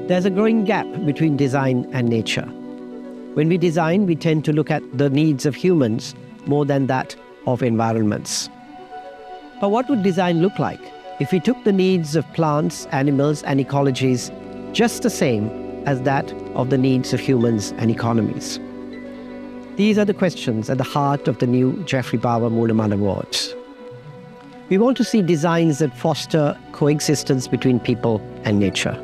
There's a growing gap between design and nature. When we design, we tend to look at the needs of humans more than that of environments. But what would design look like if we took the needs of plants, animals, and ecologies just the same as that of the needs of humans and economies? These are the questions at the heart of the new Geoffrey Bawa Moonamal Award. We want to see designs that foster coexistence between people and nature.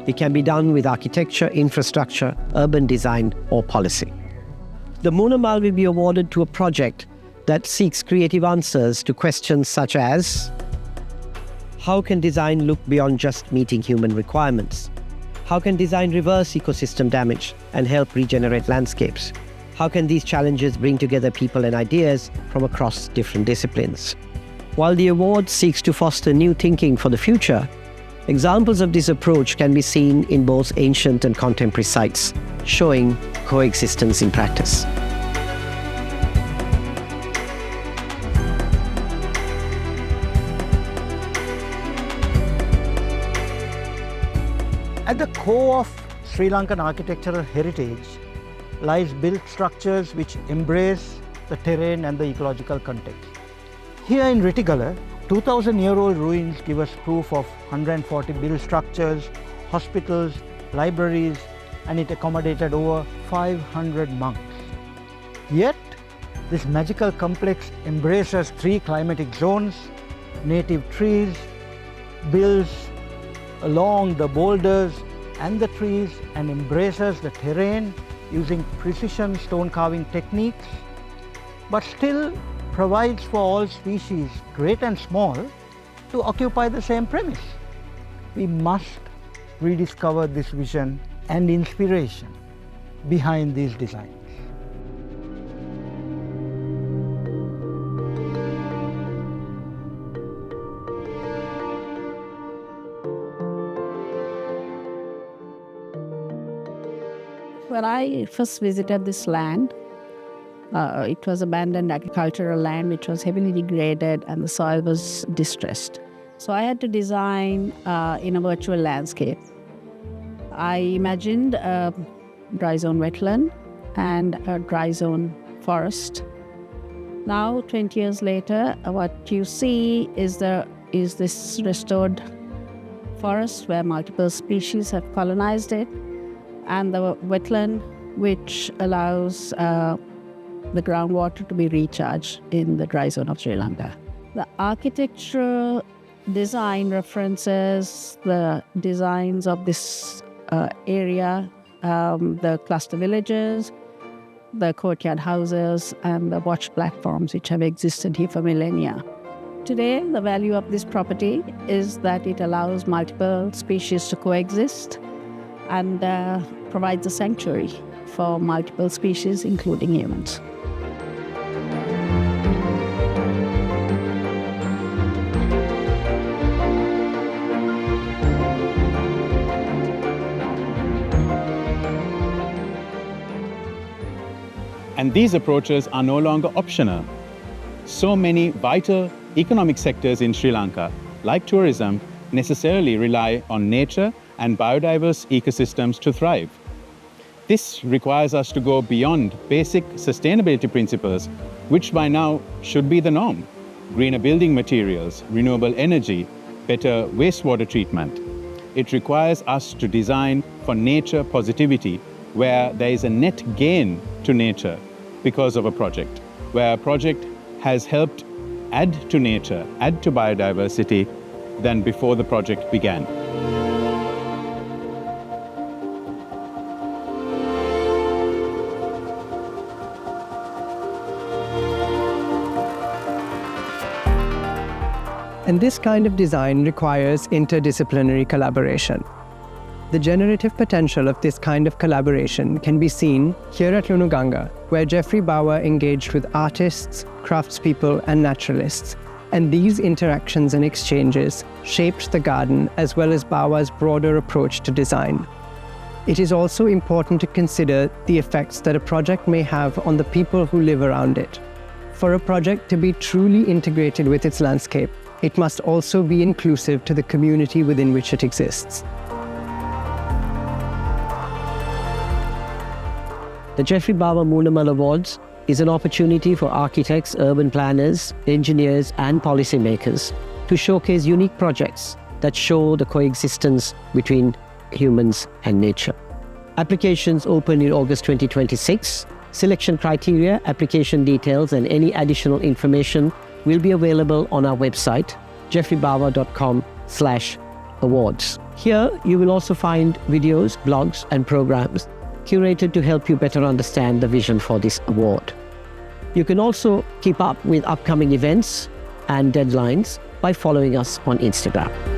It can be done with architecture, infrastructure, urban design, or policy. The Moonamal will be awarded to a project that seeks creative answers to questions such as: how can design look beyond just meeting human requirements? How can design reverse ecosystem damage and help regenerate landscapes? How can these challenges bring together people and ideas from across different disciplines? While the award seeks to foster new thinking for the future, examples of this approach can be seen in both ancient and contemporary sites, showing coexistence in practice. At the core of Sri Lankan architectural heritage lies built structures which embrace the terrain and the ecological context. Here in Regenerative, 2,000-year-old ruins give us proof of 140 built structures, hospitals, libraries, and it accommodated over 500 monks. Yet, this magical complex embraces 3 climatic zones, native trees, builds along the boulders and the trees, and embraces the terrain using precision stone carving techniques, but still provides for all species, great and small, to occupy the same premise. We must rediscover this vision and inspiration behind these designs. When I first visited this land, it was abandoned agricultural land which was heavily degraded and the soil was distressed. So I had to design in a virtual landscape. I imagined a dry zone wetland and a dry zone forest. Now, 20 years later, what you see is this restored forest where multiple species have colonized it, and the wetland which allows the groundwater to be recharged in the dry zone of Sri Lanka. The architectural design references the designs of this area, the cluster villages, the courtyard houses, and the watch platforms which have existed here for millennia. Today, the value of this property is that it allows multiple species to coexist and provides a sanctuary for multiple species, including humans. And these approaches are no longer optional. So many vital economic sectors in Sri Lanka, like tourism, necessarily rely on nature and biodiverse ecosystems to thrive. This requires us to go beyond basic sustainability principles, which by now should be the norm. Greener building materials, renewable energy, better wastewater treatment. It requires us to design for nature positivity, where there is a net gain to nature because of a project, where a project has helped add to nature, add to biodiversity than before the project began. And this kind of design requires interdisciplinary collaboration. The generative potential of this kind of collaboration can be seen here at Lunuganga, where Geoffrey Bawa engaged with artists, craftspeople, and naturalists. And these interactions and exchanges shaped the garden as well as Bawa's broader approach to design. It is also important to consider the effects that a project may have on the people who live around it. For a project to be truly integrated with its landscape, it must also be inclusive to the community within which it exists. The Jeffrey Bauer Moonamal Awards is an opportunity for architects, urban planners, engineers, and policymakers to showcase unique projects that show the coexistence between humans and nature. Applications open in August 2026. Selection criteria, application details, and any additional information will be available on our website, jeffreybauer.com/awards. Here, you will also find videos, blogs, and programs curated to help you better understand the vision for this award. You can also keep up with upcoming events and deadlines by following us on Instagram.